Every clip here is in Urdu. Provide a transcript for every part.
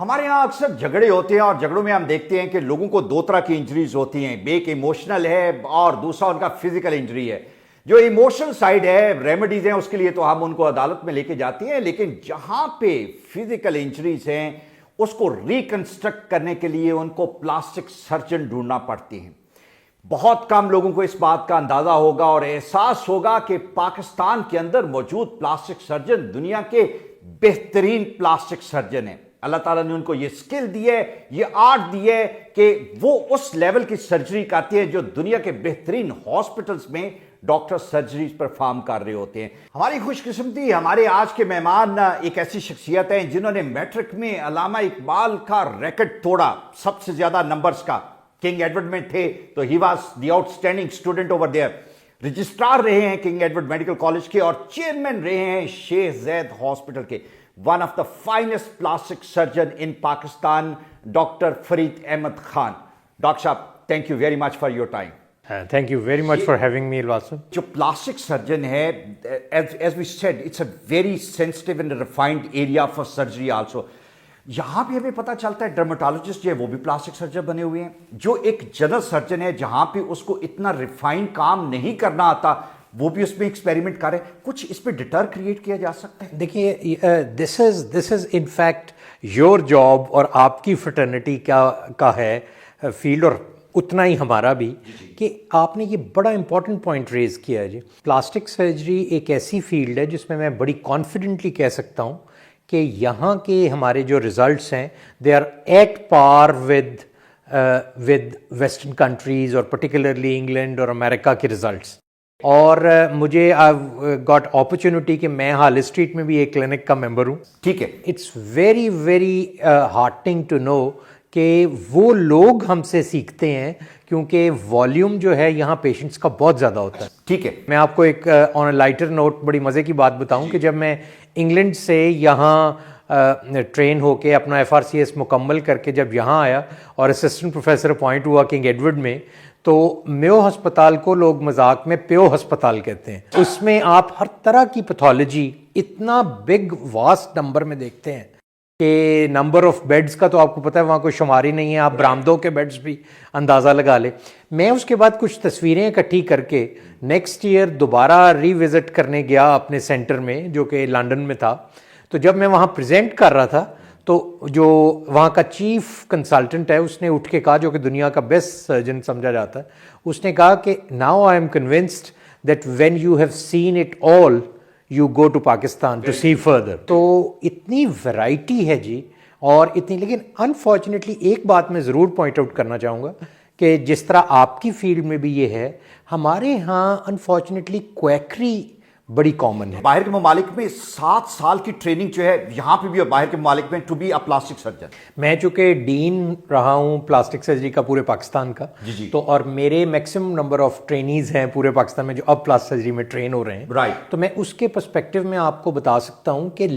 ہمارے یہاں اکثر جھگڑے ہوتے ہیں اور جھگڑوں میں ہم دیکھتے ہیں کہ لوگوں کو دو طرح کی انجریز ہوتی ہیں، ایک ایموشنل ہے اور دوسرا ان کا فزیکل انجری ہے۔ جو ایموشنل سائیڈ ہے، ریمیڈیز ہیں اس کے لیے تو ہم ان کو عدالت میں لے کے جاتے ہیں، لیکن جہاں پہ فزیکل انجریز ہیں اس کو ریکنسٹرکٹ کرنے کے لیے ان کو پلاسٹک سرجن ڈھونڈنا پڑتی ہیں۔ بہت کم لوگوں کو اس بات کا اندازہ ہوگا اور احساس ہوگا کہ پاکستان کے اندر موجود پلاسٹک سرجن دنیا کے بہترین پلاسٹک سرجن ہیں۔ اللہ تعالیٰ نے ان کو یہ سکل دی ہے، یہ آرٹ دی ہے کہ وہ اس لیول کی سرجری کرتے ہیں جو دنیا کے بہترین ہاسپٹلز میں ڈاکٹر سرجریز پرفارم کر رہے ہوتے ہیں۔ ہماری خوش قسمتی ہمارے آج کے مہمان ایک ایسی شخصیت ہیں جنہوں نے میٹرک میں علامہ اقبال کا ریکارڈ توڑا، سب سے زیادہ نمبرز کا۔ کنگ ایڈورڈ میں تھے تو he was the out standing student over there, registrar رہے ہیں کنگ ایڈورڈ میڈیکل کالج کے اور چیئرمین رہے ہیں شیخ زید ہاسپٹل کے۔ One of the finest plastic surgeon in Pakistan, doctor Farid Ahmed Khan. Doctor صاحب، thank you very much for your time. Thank you very much for having me الواسف۔ جو پلاسٹک سرجن ہے، as we said, it's a very sensitive and refined area for surgery also. یہاں بھی ہمیں پتہ چلتا ہے ڈرماٹولوجسٹ جو ہے وہ بھی پلاسٹک سرجن بنے ہوئے ہیں، جو ایک جنرل سرجن ہے جہاں پہ اس کو اتنا ریفائنڈ کام نہیں کرنا آتا وہ بھی اس میں ایکسپیریمنٹ کر رہے ہیں۔ کچھ اس پہ ڈٹر کریٹ کیا جا سکتا ہے؟ دیکھیے، دس از ان فیکٹ یور جاب اور آپ کی فرٹرنیٹی کا ہے فیلڈ، اور اتنا ہی ہمارا بھی، کہ آپ نے یہ بڑا امپورٹنٹ پوائنٹ ریز کیا ہے جی۔ پلاسٹک سرجری ایک ایسی فیلڈ ہے جس میں بڑی کانفیڈنٹلی کہہ سکتا ہوں کہ یہاں کے ہمارے جو ریزلٹس ہیں they are at par with western countries اور پرٹیکولرلی انگلینڈ اور امریکہ کے ریزلٹس۔ اور مجھے گاٹ اپرچونٹی کہ میں ہال اسٹریٹ میں بھی ایک کلینک کا ممبر ہوں۔ ٹھیک ہے، it's very very hurting to know کہ وہ لوگ ہم سے سیکھتے ہیں، کیونکہ والیوم جو ہے یہاں پیشنٹس کا بہت زیادہ ہوتا ہے۔ ٹھیک ہے، میں آپ کو ایک آن اے لائٹر نوٹ بڑی مزے کی بات بتاؤں کہ جب میں انگلینڈ سے یہاں ٹرین ہو کے اپنا FRCS مکمل کر کے جب یہاں آیا اور اسسٹنٹ پروفیسر اپوائنٹ ہوا کنگ ایڈورڈ میں، تو میو ہسپتال کو لوگ مذاق میں پیو ہسپتال کہتے ہیں۔ اس میں آپ ہر طرح کی پیتھولوجی اتنا بگ واسٹ نمبر میں دیکھتے ہیں کہ نمبر آف بیڈز کا تو آپ کو پتہ ہے وہاں کوئی شمار ہی نہیں ہے، آپ برآمدوں کے بیڈز بھی اندازہ لگا لیں۔ میں اس کے بعد کچھ تصویریں اکٹھی کر کے نیکسٹ ایئر دوبارہ ری وزٹ کرنے گیا اپنے سینٹر میں جو کہ لنڈن میں تھا۔ تو جب میں وہاں پریزنٹ کر رہا تھا تو جو وہاں کا چیف کنسلٹنٹ ہے اس نے اٹھ کے کہا، جو کہ دنیا کا بیسٹ سرجن سمجھا جاتا ہے، اس نے کہا کہ now I am convinced that when you have seen it all you go to Pakistan to see further. تو اتنی ویرائٹی ہے جی، اور اتنی، لیکن انفارچونیٹلی ایک بات میں ضرور پوائنٹ آؤٹ کرنا چاہوں گا کہ جس طرح آپ کی فیلڈ میں بھی یہ ہے، ہمارے ہاں انفارچونیٹلی کویکری بڑی کامن ہے۔ باہر کے ممالک میں 7 سال کی ٹریننگ جو ہے، یہاں پہ بھی باہر کے ممالک میں to be a plastic surgeon. میں چونکہ ڈین رہا ہوں پلاسٹک سرجری کا پورے پاکستان کا، تو اور میرے میکسیمم نمبر آف ٹرینیز ہیں پورے پاکستان میں جو اب پلاسٹک سرجری میں ٹرین ہو رہے ہیں، رائٹ۔ تو میں اس کے پرسپیکٹو میں آپ کو بتا سکتا ہوں کہ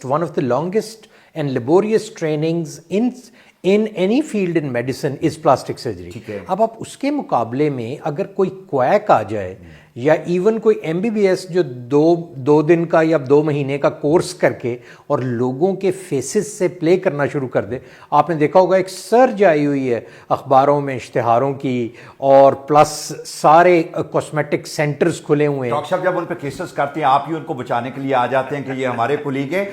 one of the longest and laborious trainings in any field in medicine is plastic surgery۔ اب آپ اس کے مقابلے میں اگر کوئی کویک آ جائے یا ایون کوئی MBBS جو دو دن کا یا 2 مہینے کا کورس کر کے اور لوگوں کے فیسز سے پلے کرنا شروع کر دے، آپ نے دیکھا ہوگا ایک سرج آئی ہوئی ہے اخباروں میں اشتہاروں کی، اور پلس سارے کاسمیٹک سینٹرز کھلے ہوئے ہیں۔ ڈاکٹر صاحب جب ان پہ کیسز کرتے ہیں آپ ہی ان کو بچانے کے لیے آ جاتے ہیں کہ یہ ہمارے کولیگ ہیں،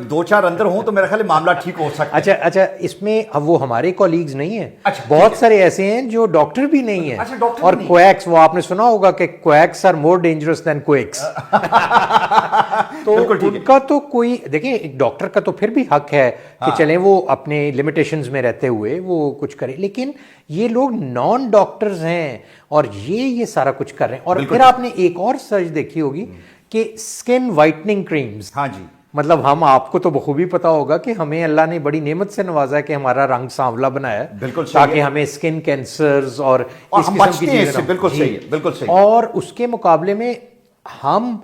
2-4 اندر ہوں تو میرا خیال ہے معاملہ ٹھیک ہو سکتا ہے۔ اچھا، اس میں اب وہ ہمارے کولیگز نہیں ہیں، بہت سارے ایسے ہیں جو ڈاکٹر بھی نہیں ہیں، اور کویکس، وہ آپ نے سنا ہوگا کہ quacks are more dangerous than quacks. تو ان کا تو کوئی، دیکھیں ایک ڈاکٹر کا تو پھر بھی حق ہے کہ چلیں وہ اپنے لمیٹیشنز میں رہتے ہوئے وہ کچھ کریں، لیکن یہ لوگ نان ڈاکٹرز ہیں اور یہ سارا کچھ کر رہے ہیں۔ اور پھر آپ نے ایک اور سرچ دیکھی ہوگی کہ اسکن وائٹننگ کریمز، ہاں جی، مطلب ہم، آپ کو تو بخوبی پتا ہوگا کہ ہمیں اللہ نے بڑی نعمت سے نوازا ہے کہ ہمارا رنگ سانولا بنایا ہے، بالکل، تاکہ ہمیں اسکن کینسرز اور اس قسم کی چیزیں، بالکل صحیح ہے، بالکل صحیح۔ اور اس کے مقابلے میں ہم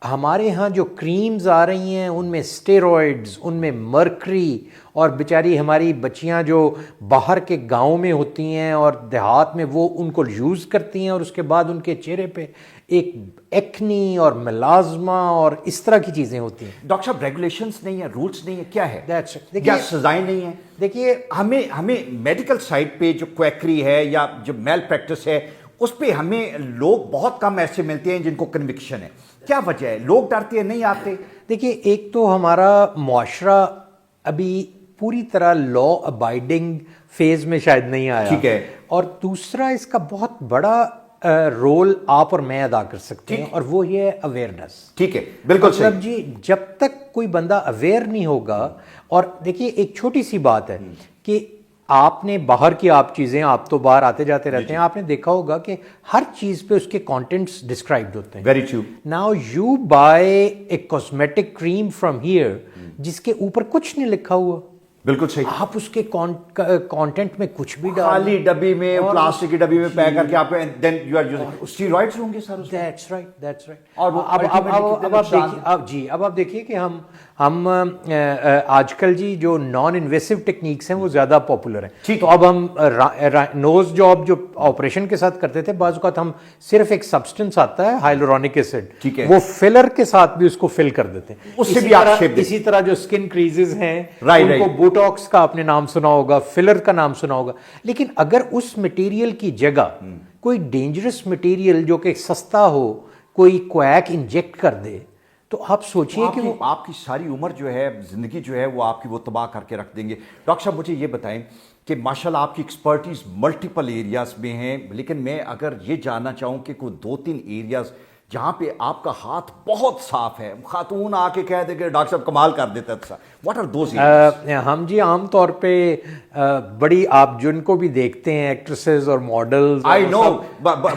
ہمارے ہاں جو کریمز آ رہی ہیں ان میں اسٹیرائڈز، ان میں مرکری، اور بیچاری ہماری بچیاں جو باہر کے گاؤں میں ہوتی ہیں اور دیہات میں وہ ان کو یوز کرتی ہیں، اور اس کے بعد ان کے چہرے پہ ایک ایکنی اور ملازمہ اور اس طرح کی چیزیں ہوتی ہیں۔ ڈاکٹر صاحب ریگولیشنز نہیں ہیں، رولس نہیں ہیں، کیا ہے؟ That's it۔ کیا سزائیں نہیں ہیں؟ دیکھیے ہمیں میڈیکل سائڈ پہ جو کویکری ہے یا جو میل پریکٹس ہے اس پہ ہمیں لوگ بہت کم ایسے ملتے ہیں جن کو کنوکشن ہے، کیا وجہ ہے؟ لوگ ڈرتے ہیں، نہیں آتے؟ دیکھیے ایک تو ہمارا معاشرہ ابھی پوری طرح لا ابائڈنگ فیز میں شاید نہیں آیا، ٹھیک ہے، اور دوسرا اس کا بہت بڑا رول آپ اور میں ادا کر سکتے ہیں، اور وہ یہ ہے اویئرنیس۔ ٹھیک ہے، بالکل صحیح۔ مطلب جی جب تک کوئی بندہ اویئر نہیں ہوگا، اور دیکھیے ایک چھوٹی سی بات ہے کہ آپ نے باہر کی آپ چیزیں، آپ تو باہر آتے جاتے رہتے ہیں، آپ نے دیکھا ہوگا کہ ہر چیز پہ اس کے کانٹینٹس ڈسکرائبڈ ہوتے ہیں۔ Very true. Now you buy a cosmetic cream from here جس کے اوپر کچھ نہیں لکھا ہوا، بالکل صحیح، آپ اس کے کانٹینٹ میں کچھ بھی خالی ڈبی میں، پلاسٹک کی ڈبی میں پیک کر کے آپ then you are using steroids ہوں گے سر اس میں۔ That's right, that's right. اور اب آپ دیکھیے کہ ہم آج کل جی جو نان انویسو ٹیکنیکس ہیں وہ زیادہ پاپولر ہیں، تو اب ہم نوز جاب جو آپریشن کے ساتھ کرتے تھے، بعض اوقات ہم صرف ایک سبسٹنس آتا ہے ہائلورونک ایسڈ، وہ فلر کے ساتھ بھی اس کو فل کر دیتے ہیں، اس سے بھی آپ شیپ دیں۔ اسی طرح جو اسکن کریزز ہیں ان کو بوٹاکس کا آپ نے نام سنا ہوگا، فلر کا نام سنا ہوگا، لیکن اگر اس مٹیریل کی جگہ کوئی ڈینجرس مٹیریل جو کہ سستا ہو کوئی کویک انجیکٹ کر دے، تو آپ سوچئے کہ وہ آپ کی ساری عمر جو ہے، زندگی جو ہے وہ آپ کی وہ تباہ کر کے رکھ دیں گے۔ ڈاکٹر صاحب مجھے یہ بتائیں کہ ماشاءاللہ آپ کی ایکسپرٹیز ملٹیپل ایریاز میں ہیں، لیکن میں اگر یہ جاننا چاہوں کہ کوئی 2-3 ایریاز جہاں پہ آپ کا ہاتھ بہت صاف ہے، خاتون آ کے کہہ دے کہ ڈاکٹر صاحب کمال کر دیتا تھا، واٹ آر دوز ایریاز؟ ہم جی عام طور پہ بڑی آپ جن کو بھی دیکھتے ہیں ایکٹریسز اور ماڈلز، آئی نو،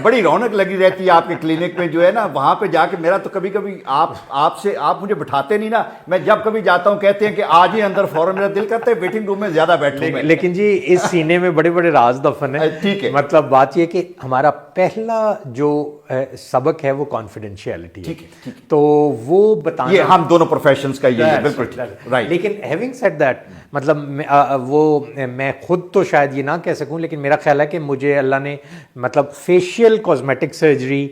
بڑی رونق لگی رہتی ہے آپ کے کلینک میں جو ہے نا، وہاں پہ جا کے میرا تو کبھی کبھی آپ مجھے بٹھاتے نہیں نا، میں جب کبھی جاتا ہوں کہتے ہیں کہ آج ہی اندر فوراً میرا دل کرتا ہے ویٹنگ روم میں زیادہ بیٹھوں میں، لیکن جی اس سینے میں بڑے بڑے راز دفن ہیں۔ ٹھیک ہے، مطلب بات یہ کہ ہمارا پہلا جو سبق ہے وہ کانفیڈینشیلٹی ہے، تو وہ بتانا، یہ ہم دونوں پروفیشنز کا یہ ہے، بالکل رائٹ۔ لیکن ہیونگ سیڈ دیٹ، مطلب میں خود تو شاید یہ نہ کہہ سکوں، لیکن میرا خیال ہے کہ مجھے اللہ نے مطلب فیشیل کاسمیٹک سرجری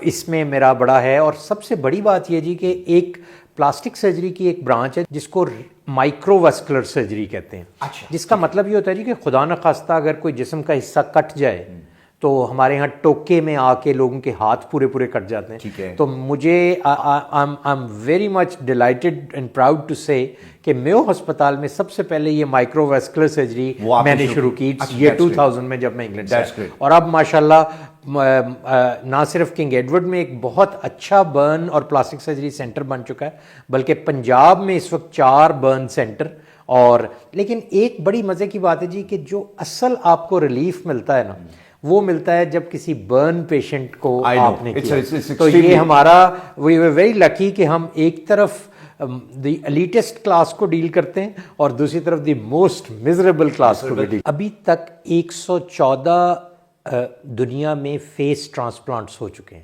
اس میں میرا بڑا ہے، اور سب سے بڑی بات یہ جی کہ ایک پلاسٹک سرجری کی ایک برانچ ہے جس کو مائکرو ویسکولر سرجری کہتے ہیں، جس کا مطلب یہ ہوتا ہے جی کہ خدا نخواستہ اگر کوئی جسم کا حصہ کٹ جائے تو ہمارے ہاں ٹوکے میں آ کے لوگوں کے ہاتھ پورے کٹ جاتے ہیں، تو مجھے I am very much delighted and proud to say کہ میو ہسپتال میں سب سے پہلے یہ مائکرو ویسکولر سرجری میں نے شروع کی یہ 2000 میں جب میں انگلینڈ سے، اور اب ماشاءاللہ نہ صرف کنگ ایڈورڈ میں ایک بہت اچھا برن اور پلاسٹک سرجری سینٹر بن چکا ہے، بلکہ پنجاب میں اس وقت 4 برن سینٹر، اور لیکن ایک بڑی مزے کی بات ہے جی کہ جو اصل آپ کو ریلیف ملتا ہے نا وہ ملتا ہے جب کسی برن پیشنٹ کو آپ نے کیا، تو یہ ہمارا وی آر ویری لکی کہ ہم ایک طرف دی ایلیٹسٹ کلاس کو ڈیل کرتے ہیں اور دوسری طرف دی موسٹ میزریبل کلاس کو ڈیل۔ ابھی تک 114 دنیا میں فیس ٹرانسپلانٹس ہو چکے ہیں،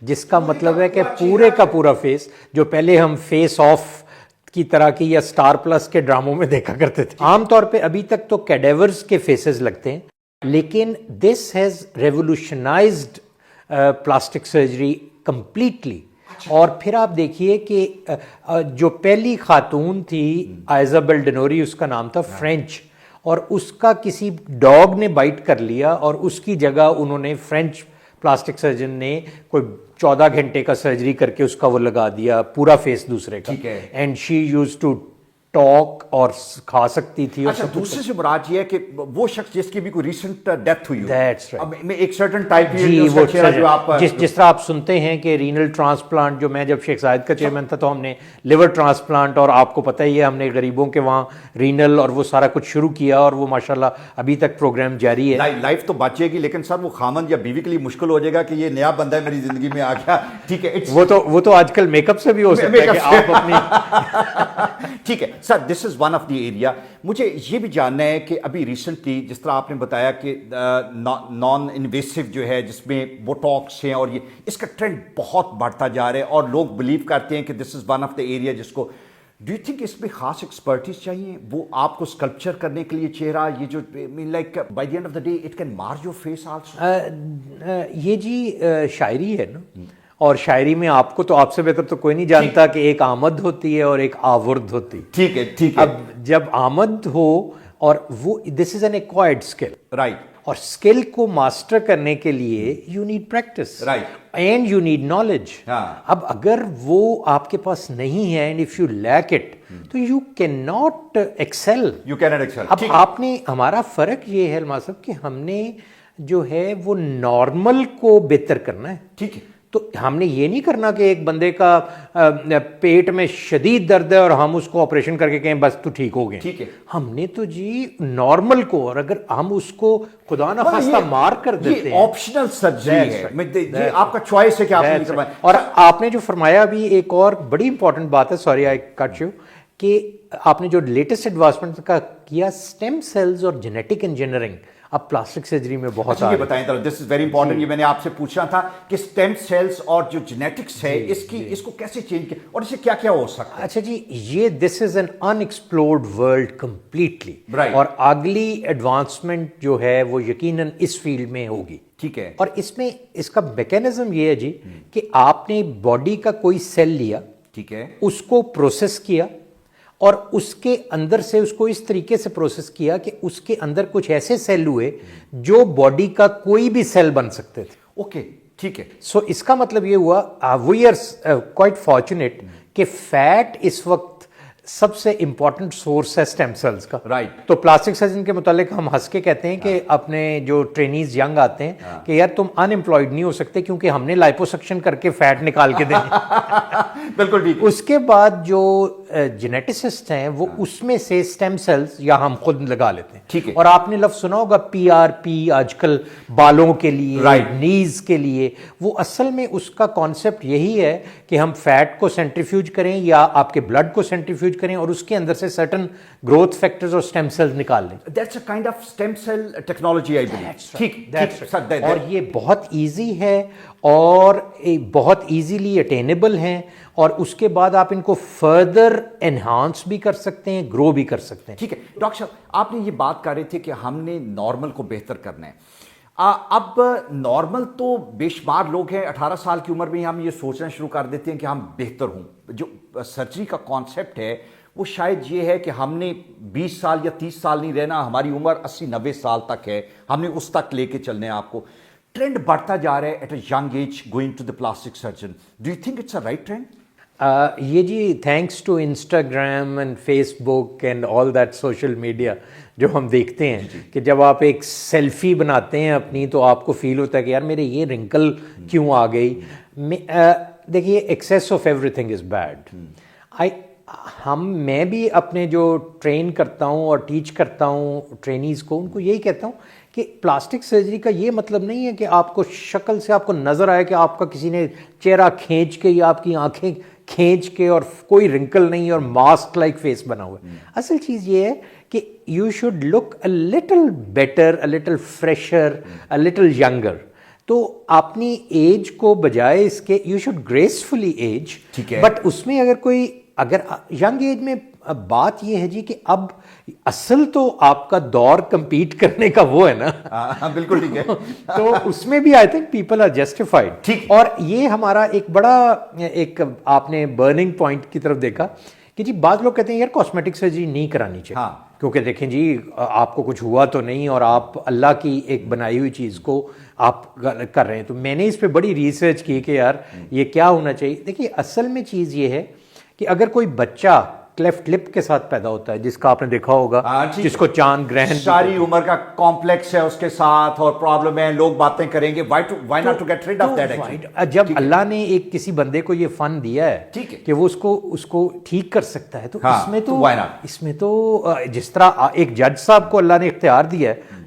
جس کا مطلب ہے کہ پورے کا پورا فیس، جو پہلے ہم فیس آف کی طرح کی یا سٹار پلس کے ڈراموں میں دیکھا کرتے تھے، عام طور پہ ابھی تک تو کیڈیورز کے فیسز لگتے ہیں، لیکن this has revolutionised plastic surgery completely. اور پھر آپ دیکھیے کہ جو پہلی خاتون تھی آئزابل ڈینوری اس کا نام تھا، فرینچ، اور اس کا کسی ڈاگ نے بائٹ کر لیا اور اس کی جگہ انہوں نے فرینچ پلاسٹک سرجن نے کوئی 14 گھنٹے کا سرجری کر کے اس کا وہ لگا دیا پورا فیس دوسرے کا، and she used to talk اور کھا سکتی تھی۔ اچھا، دوسرے سے مراد یہ ہے کہ وہ شخص جس کی بھی کوئی ریسنٹ ڈیتھ ہوئی ہو، ایک سرٹن ٹائپ جس طرح آپ سنتے ہیں کہ رینل ٹرانسپلانٹ، جو میں جب شیخ زاید کا چیئرمین تھا تو ہم نے لیور ٹرانسپلانٹ، اور آپ کو پتہ ہی ہے ہم نے غریبوں کے وہاں رینل اور وہ سارا کچھ شروع کیا، اور وہ ماشاءاللہ ابھی تک پروگرام جاری ہے۔ لائف تو بچے گی، لیکن سر وہ خامند یا بیوی کے لیے مشکل ہو جائے گا کہ یہ نیا بندہ ہے میری زندگی میں آ گیا، ٹھیک ہے، وہ تو آج کل میک اپ سے بھی ہو سکتا ہے کہ آپ اپنی ٹھیک ہے sir, this is one of the area. مجھے یہ بھی جاننا ہے کہ ابھی ریسنٹلی جس طرح آپ نے بتایا کہ نان انویسو جو ہے جس میں بوٹاکس ہیں اور یہ اس کا ٹرینڈ بہت بڑھتا جا رہا ہے اور لوگ بلیو کرتے ہیں کہ this is one of the area جس کو, ڈو یو تھنک اس میں خاص ایکسپرٹیز چاہیے وہ آپ کو اسکلپچر کرنے کے لیے چہرہ یہ جو like by the end of the day it can مار یور فیس آلسو؟ یہ جی شاعری ہے نا, اور شاعری میں آپ کو تو آپ سے بہتر تو کوئی نہیں جانتا کہ ایک آمد ہوتی ہے اور ایک آورد ہوتی. ٹھیک ہے ٹھیک ہے. اب جب آمد ہو اور وہ this is an acquired skill, right, اور اسکل کو ماسٹر کرنے کے لیے you need practice and you need knowledge. اب اگر وہ آپ کے پاس نہیں ہے and if you lack it تو یو کین ناٹ ایکسل. اب آپ نے, ہمارا فرق یہ ہے علماء صاحب کہ ہم نے جو ہے وہ نارمل کو بہتر کرنا ہے. ٹھیک ہے, تو ہم نے یہ نہیں کرنا کہ ایک بندے کا پیٹ میں شدید درد ہے اور ہم اس کو آپریشن کر کے کہیں بس تو ٹھیک ہو گئے. ٹھیک ہے, ہم نے تو جی نارمل کو, اور اگر ہم اس کو خدا نہ خواستہ مار کر دیتے ہیں, آپشنل سرجری ہے, یہ آپ کا چوائس ہے کہ آپ نے کروایا. اور آپ نے جو فرمایا ابھی ایک اور بڑی امپورٹنٹ بات ہے, سوری آئی کٹ یو, کہ آپ نے جو لیٹسٹ ایڈوانسمنٹ کا کیا اسٹیم سیلز اور جینیٹک انجینئرنگ اب پلاسٹک سرجری میں بہت یہ بتائیں ذرا, دس از ویری امپورٹنٹ. یہ میں نے آپ سے پوچھنا تھا کہ اسٹیم سیلز اور جو جینیٹکس ہے اس کو کیسے چینج کیا اور اسے کیا کیا ہو سکتا ہے؟ اچھا جی, یہ this is an unexplored world completely, اور اگلی ایڈوانسمنٹ جو ہے وہ یقیناً اس فیلڈ میں ہوگی. ٹھیک ہے, اور اس میں اس کا میکینزم یہ ہے جی کہ آپ نے باڈی کا کوئی سیل لیا, ٹھیک ہے, اس کو پروسیس کیا اور اس کے اندر سے اس کو اس طریقے سے پروسیس کیا کہ اس کے اندر کچھ ایسے سیل ہوئے جو باڈی کا کوئی بھی سیل بن سکتے تھے. اوکے ٹھیک ہے. سو اس کا مطلب یہ ہوا وی آر کوائٹ فارچونیٹ کہ فیٹ اس وقت سب سے امپورٹنٹ سورس ہے اسٹیم سیلز کا. رائٹ. تو پلاسٹک سرجن کے متعلق ہم ہنس کے کہتے ہیں کہ اپنے جو ٹرینیز ینگ آتے ہیں کہ یار تم ان امپلائڈ نہیں ہو سکتے کیونکہ ہم نے لائپوسکشن کر کے فیٹ نکال کے دیں. بالکل ٹھیک. اس کے بعد جو جینیٹسسٹ ہیں وہ اس میں سے اسٹیم سیلز یا ہم خود لگا لیتے ہیں. ٹھیک ہے. اور آپ نے لفظ سنا ہوگا PRP آج کل بالوں کے لیے, نیز کے لیے. وہ اصل میں اس کا کانسیپٹ یہی ہے کہ ہم فیٹ کو سینٹریفیوج کریں یا آپ کے بلڈ کو سینٹریفیوج کریں اور اس کے اندر سے سرٹن گروتھ فیکٹرز اور اسٹیم سیلز نکال لیں. That's a kind of stem cell technology I believe. ٹھیک, اور یہ بہت ایزی ہے اور بہت ایزیلی اٹینیبل ہیں, اور اس کے بعد آپ ان کو فردر انہانس بھی کر سکتے ہیں, گرو بھی کر سکتے ہیں. ٹھیک ہے ڈاکٹر صاحب, آپ نے یہ بات کر رہے تھے کہ ہم نے نارمل کو بہتر کرنا ہے. اب نارمل تو بے شمار لوگ ہیں 18 سال کی عمر میں ہم یہ سوچنا شروع کر دیتے ہیں کہ ہم بہتر ہوں. جو سرجری کا کانسیپٹ ہے وہ شاید یہ ہے کہ ہم نے 20 سال یا 30 سال نہیں رہنا, ہماری عمر 80-90 سال تک ہے, ہم نے اس تک لے کے چلنے. آپ کو ٹرینڈ بڑھتا جا رہا ہے at a young age going to the plastic surgeon. Do you think it's a right trend? یہ جی thanks to Instagram and Facebook and all that social media جو ہم دیکھتے ہیں کہ جب آپ ایک سیلفی بناتے ہیں اپنی تو آپ کو فیل ہوتا ہے کہ یار میرے یہ رنکل کیوں آ گئی. دیکھیے access of every thing is bad. میں بھی اپنے جو ٹرین کرتا ہوں اور ٹیچ کرتا ہوں ٹرینیز کو, ان کو یہی کہتا ہوں کہ پلاسٹک سرجری کا یہ مطلب نہیں ہے کہ آپ کو شکل سے آپ کو نظر آئے کہ آپ کا کسی نے چہرہ کھینچ کے یا آپ کی آنکھیں کھینچ کے اور کوئی رنکل نہیں اور ماسک لائک فیس بنا ہوا ہے. اصل چیز یہ ہے کہ you should look a little better, a little fresher, a little younger. تو اپنی ایج کو بجائے اس کے you should gracefully age. But اس میں اگر کوئی ینگ ایج میں بات یہ ہے جی کہ اب اصل تو آپ کا دور کمپیٹ کرنے کا وہ ہے نا. بالکل ٹھیک ہے. تو اس میں بھی I think people are justified. اور یہ ہمارا ایک بڑا ایک آپ نے برننگ پوائنٹ کی طرف دیکھا کہ جی بعض لوگ کہتے ہیں یار کاسمیٹک سرجری نہیں کرانی چاہیے کیونکہ دیکھیں جی آپ کو کچھ ہوا تو نہیں اور آپ اللہ کی ایک بنائی ہوئی چیز کو آپ کر رہے ہیں. تو میں نے اس پہ بڑی ریسرچ کی کہ یار یہ کیا ہونا چاہیے. دیکھیے اصل میں چیز یہ ہے کہ اگر کوئی بچہ کلیفٹ لپ کے ساتھ پیدا ہوتا ہے جس کا آپ نے دیکھا ہوگا جس کو چاند گرہن ساری عمر کا کمپلیکس ہے اس کے ساتھ اور پرابلم ہے, لوگ باتیں کریں گے why not to get rid of that actually. جب اللہ نے ایک کسی بندے کو یہ فن دیا ہے کہ وہ اس کو ٹھیک کر سکتا ہے تو اس میں تو جس طرح ایک جج صاحب کو اللہ نے اختیار دیا ہے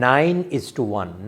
9:1,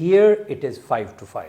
Here it is 5:5।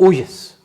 Oh yes,